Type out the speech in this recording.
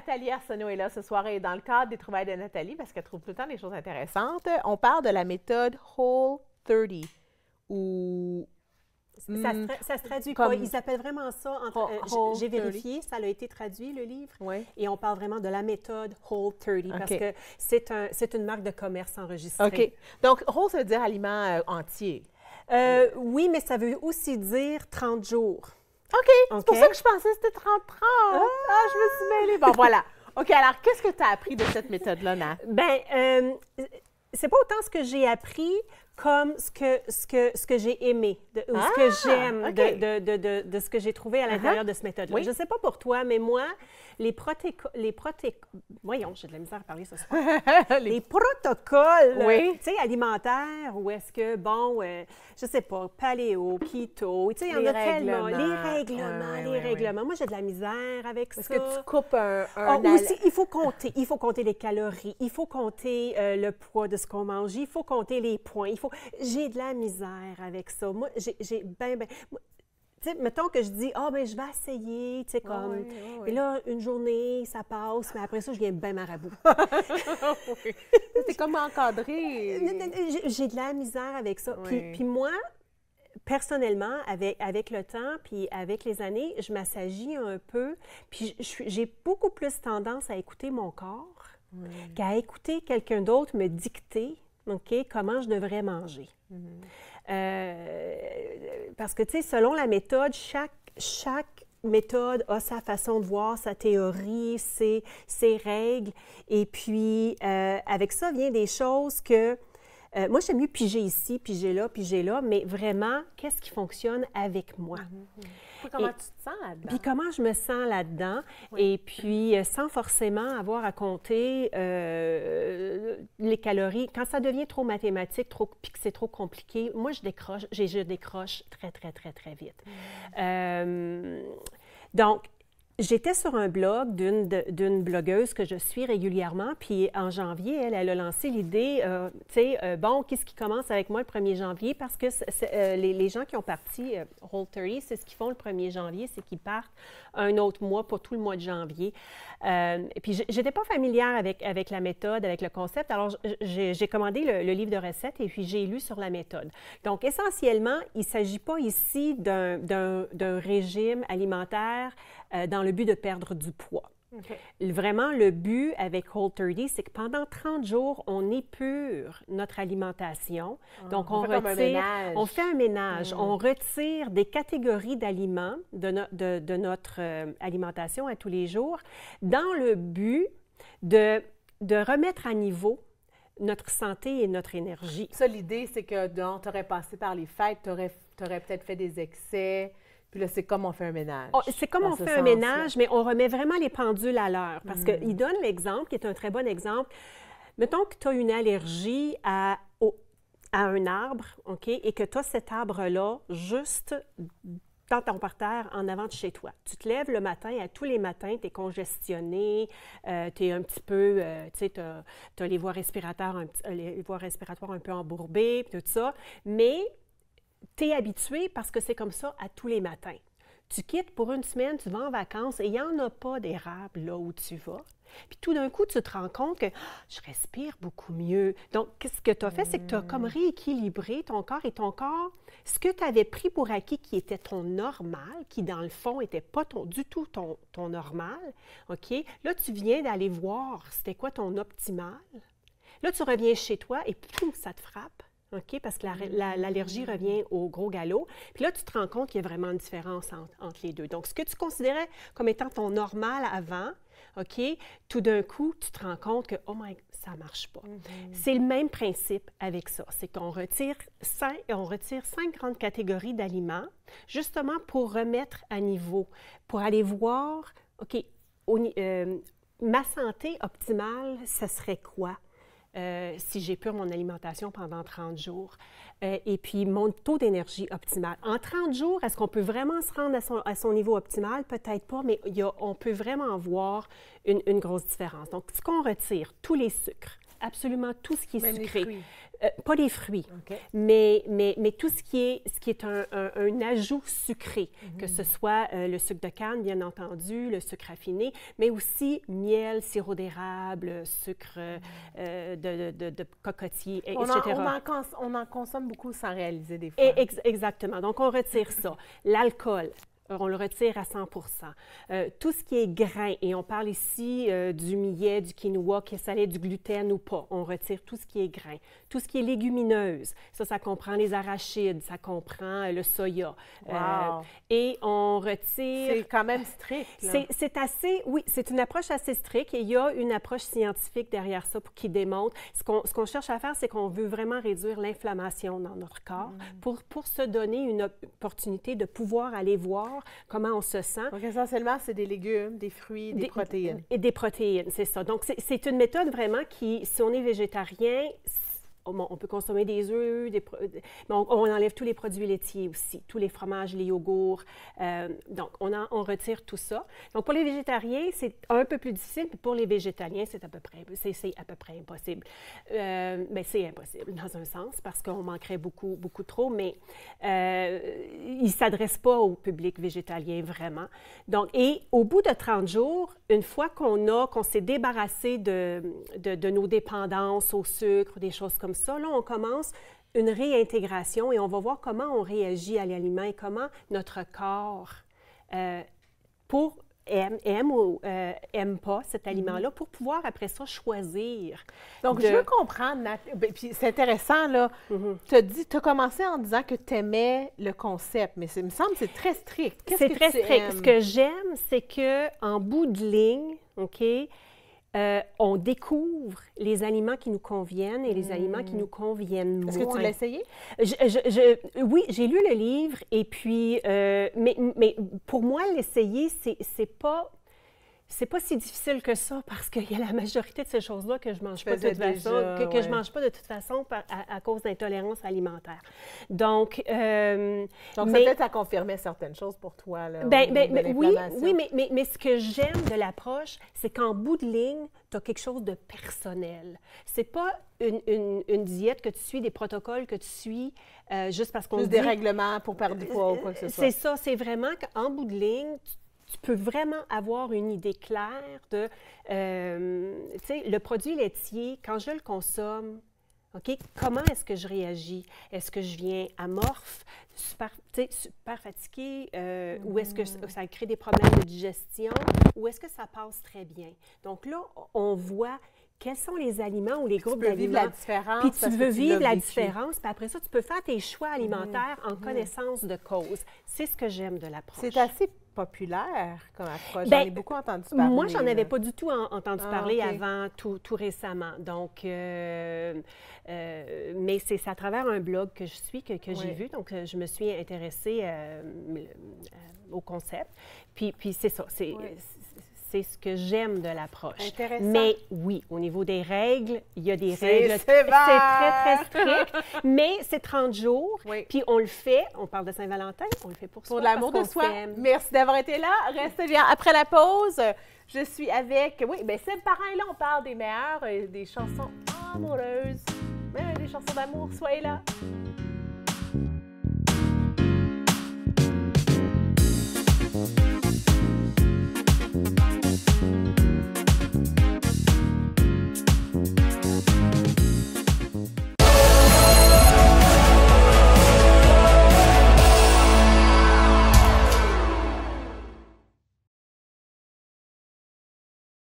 Nathalie Arsenault est là ce soir et dans le cadre des trouvailles de Nathalie, parce qu'elle trouve tout le temps des choses intéressantes, on parle de la méthode Whole30 ou... Ça se traduit comme- pas. Ils appellent vraiment ça. Whole J'ai 30. vérifié, ça a été traduit, le livre. Oui. Et on parle vraiment de la méthode Whole30 parce OK. que c'est une marque de commerce enregistrée. OK. Donc, whole, ça veut dire aliment entier. Oui, mais ça veut aussi dire 30 jours. OK. C'est pour OK. ça que je pensais que c'était 30-30. Ah, je me suis mêlée. Bon, voilà. OK, alors, qu'est-ce que tu as appris de cette méthode-là, Nat? Ben, c'est pas autant ce que j'ai appris comme ce que j'ai aimé, ou ce que j'aime OK. de ce que j'ai trouvé à l'intérieur de cette méthode-là. Oui. Je sais pas pour toi, mais moi, voyons, j'ai de la misère à parler ce soir. Les protocoles, Oui. tu sais, alimentaires, où est-ce que, bon, je sais pas, paléo, keto, tu sais, il y en Les a tellement. règlements. Les règlements, Ouais, les ouais, règlements. Moi, j'ai de la misère avec Est-ce ça. que tu coupes un Aussi, il faut compter les calories, il faut compter le poids de ce qu'on mange, il faut compter les points, j'ai de la misère avec ça. Moi, j'ai moi, tu sais, mettons que je dis, ben je vais essayer, tu sais, comme, oui, oui. et là, une journée, ça passe, mais après ça, je viens bien marabout. Oui. C'est comme encadré. J'ai de la misère avec ça. Oui. Puis moi, personnellement, avec le temps, puis avec les années, je m'assagis un peu, puis j'ai beaucoup plus tendance à écouter mon corps qu'à écouter quelqu'un d'autre me dicter, OK, comment je devrais manger. Parce que, tu sais, selon la méthode, chaque méthode a sa façon de voir, sa théorie, ses règles. Et puis, avec ça vient des choses que... moi, j'aime mieux piger ici, piger là, mais vraiment, qu'est-ce qui fonctionne avec moi? Puis comment tu te sens là-dedans? Puis comment je me sens là-dedans, et puis sans forcément avoir à compter les calories. Quand ça devient trop mathématique, puis que c'est trop compliqué, moi, je décroche très, très, très, très vite. Donc, j'étais sur un blog d'une blogueuse que je suis régulièrement, puis en janvier, elle a lancé l'idée, tu sais, bon, qu'est-ce qui commence avec moi le 1er janvier? Parce que les gens qui ont parti Whole30, c'est ce qu'ils font le 1er janvier, c'est qu'ils partent un autre mois pour tout le mois de janvier. Et puis, je n'étais pas familière avec la méthode, avec le concept, alors j'ai commandé le livre de recettes et puis j'ai lu sur la méthode. Donc, essentiellement, il ne s'agit pas ici d'un régime alimentaire dans le but de perdre du poids. OK. Vraiment, le but avec Whole30, c'est que pendant 30 jours, on épure notre alimentation. Donc, on fait comme un ménage. On fait un ménage. On retire des catégories d'aliments de notre alimentation à tous les jours dans le but de remettre à niveau notre santé et notre énergie. Ça, l'idée, c'est que tu aurais passé par les fêtes, tu aurais peut-être fait des excès. Puis là, c'est comme on fait un ménage. C'est comme dans on ce fait un sens-là. ménage, mais on remet vraiment les pendules à l'heure. Parce qu'il donne l'exemple, qui est un très bon exemple. Mettons que tu as une allergie à un arbre, OK, et que tu as cet arbre-là juste dans ton parterre en avant de chez toi. Tu te lèves le matin, à tous les matins, tu es congestionné, tu es un petit peu, tu sais, tu as les voies respiratoires un peu embourbées, puis tout ça, mais tu es habitué parce que c'est comme ça à tous les matins. Tu quittes pour une semaine, tu vas en vacances et il n'y en a pas d'érable là où tu vas. Puis tout d'un coup, tu te rends compte que je respire beaucoup mieux. Donc, ce que tu as fait, c'est que tu as comme rééquilibré ton corps et ton corps, ce que tu avais pris pour acquis qui était ton normal, qui dans le fond n'était pas du tout ton normal, OK? Là, tu viens d'aller voir c'était quoi ton optimal. Là, tu reviens chez toi et poum, ça te frappe. OK? Parce que l'allergie revient au gros galop. Puis là, tu te rends compte qu'il y a vraiment une différence entre les deux. Donc, ce que tu considérais comme étant ton normal avant, OK? Tout d'un coup, tu te rends compte que, oh my, ça ne marche pas. C'est le même principe avec ça. C'est qu'on retire 5 grandes catégories d'aliments, justement pour remettre à niveau, pour aller voir, OK, ma santé optimale, ce serait quoi? Si j'épure mon alimentation pendant 30 jours. Et puis, mon taux d'énergie optimal. En 30 jours, est-ce qu'on peut vraiment se rendre à son niveau optimal? Peut-être pas, mais on peut vraiment voir une grosse différence. Donc, ce qu'on retire, tous les sucres, absolument tout ce qui est Même les sucré. fruits. Pas les fruits, OK. mais tout ce qui est un ajout sucré, que ce soit le sucre de canne, bien entendu, le sucre raffiné, mais aussi miel, sirop d'érable, sucre de cocotier, etc. On en consomme beaucoup sans réaliser des fois. Exactement. Donc, on retire ça. L'alcool. On le retire à 100 tout ce qui est grain, et on parle ici du millet, du quinoa, que ça ait du gluten ou pas, on retire tout ce qui est grain. Tout ce qui est légumineuse, ça comprend les arachides, ça comprend le soya. Wow. Et on retire... C'est quand même strict, là. C'est assez... Oui, c'est une approche assez stricte et il y a une approche scientifique derrière ça qui démontre... Ce qu'on cherche à faire, c'est qu'on veut vraiment réduire l'inflammation dans notre corps pour se donner une opportunité de pouvoir aller voir comment on se sent. Donc, essentiellement, c'est des légumes, des fruits, des protéines. Et des protéines, c'est ça. Donc, c'est une méthode vraiment qui, si on est végétarien, on peut consommer des œufs, mais on enlève tous les produits laitiers aussi, tous les fromages, les yogourts. Donc, on retire tout ça. Donc, pour les végétariens, c'est un peu plus difficile, puis pour les végétaliens, c'est à peu près impossible. Bien, c'est impossible dans un sens, parce qu'on manquerait beaucoup, beaucoup trop, mais ils ne s'adressent pas au public végétalien vraiment. Donc, et au bout de 30 jours, une fois qu'on s'est débarrassé de nos dépendances au sucre, des choses comme ça, là, on commence une réintégration et on va voir comment on réagit à l'aliment et comment notre corps aime ou aime pas cet aliment-là pour pouvoir, après ça, choisir. Donc, je veux comprendre, puis c'est intéressant, là, tu as commencé en disant que tu aimais le concept, mais il me semble que c'est très strict. C'est très strict. Ce que j'aime, c'est qu'en bout de ligne, OK, on découvre les aliments qui nous conviennent et les aliments qui nous conviennent moins. Est-ce que tu l'as essayé? Oui, j'ai lu le livre et puis, mais pour moi, l'essayer, c'est pas si difficile que ça parce qu'il y a la majorité de ces choses-là que je mange pas de toute façon, que je mange pas de toute façon à cause d'intolérance alimentaire. Donc peut-être ça confirmait certaines choses pour toi, là. Oui, mais ce que j'aime de l'approche, c'est qu'en bout de ligne, tu as quelque chose de personnel. C'est pas une diète que tu suis, des protocoles que tu suis juste parce qu'on juste des règlements pour perdre du poids ou quoi que ce soit. C'est ça, c'est vraiment qu'en bout de ligne, tu peux vraiment avoir une idée claire de, tu sais, le produit laitier, quand je le consomme, OK, comment est-ce que je réagis? Est-ce que je viens amorphe, super fatiguée, ou est-ce que ça crée des problèmes de digestion, ou est-ce que ça passe très bien? Donc là, on voit quels sont les aliments ou les groupes d'aliments. Tu veux vivre la différence. Puis tu veux vivre la différence, puis après ça, tu peux faire tes choix alimentaires en connaissance de cause. C'est ce que j'aime de l'approche. C'est assez populaire comme approche. J'en ai beaucoup entendu parler. Moi, j'en avais pas du tout entendu parler avant, tout récemment. Donc, mais c'est à travers un blog que je suis, que j'ai vu. Donc, je me suis intéressée au concept. Puis c'est ça, c'est ce que j'aime de l'approche. Intéressant. Mais oui, au niveau des règles, il y a des règles. C'est très, très strict. Mais c'est 30 jours. Oui. Puis on le fait, on parle de Saint-Valentin, on le fait pour soi. Pour l'amour de soi. S'aime. Merci d'avoir été là. Restez bien. Après la pause, je suis avec... Oui, bien, c'est pareil, là, on parle des meilleures, des chansons amoureuses, même des chansons d'amour. Soyez là.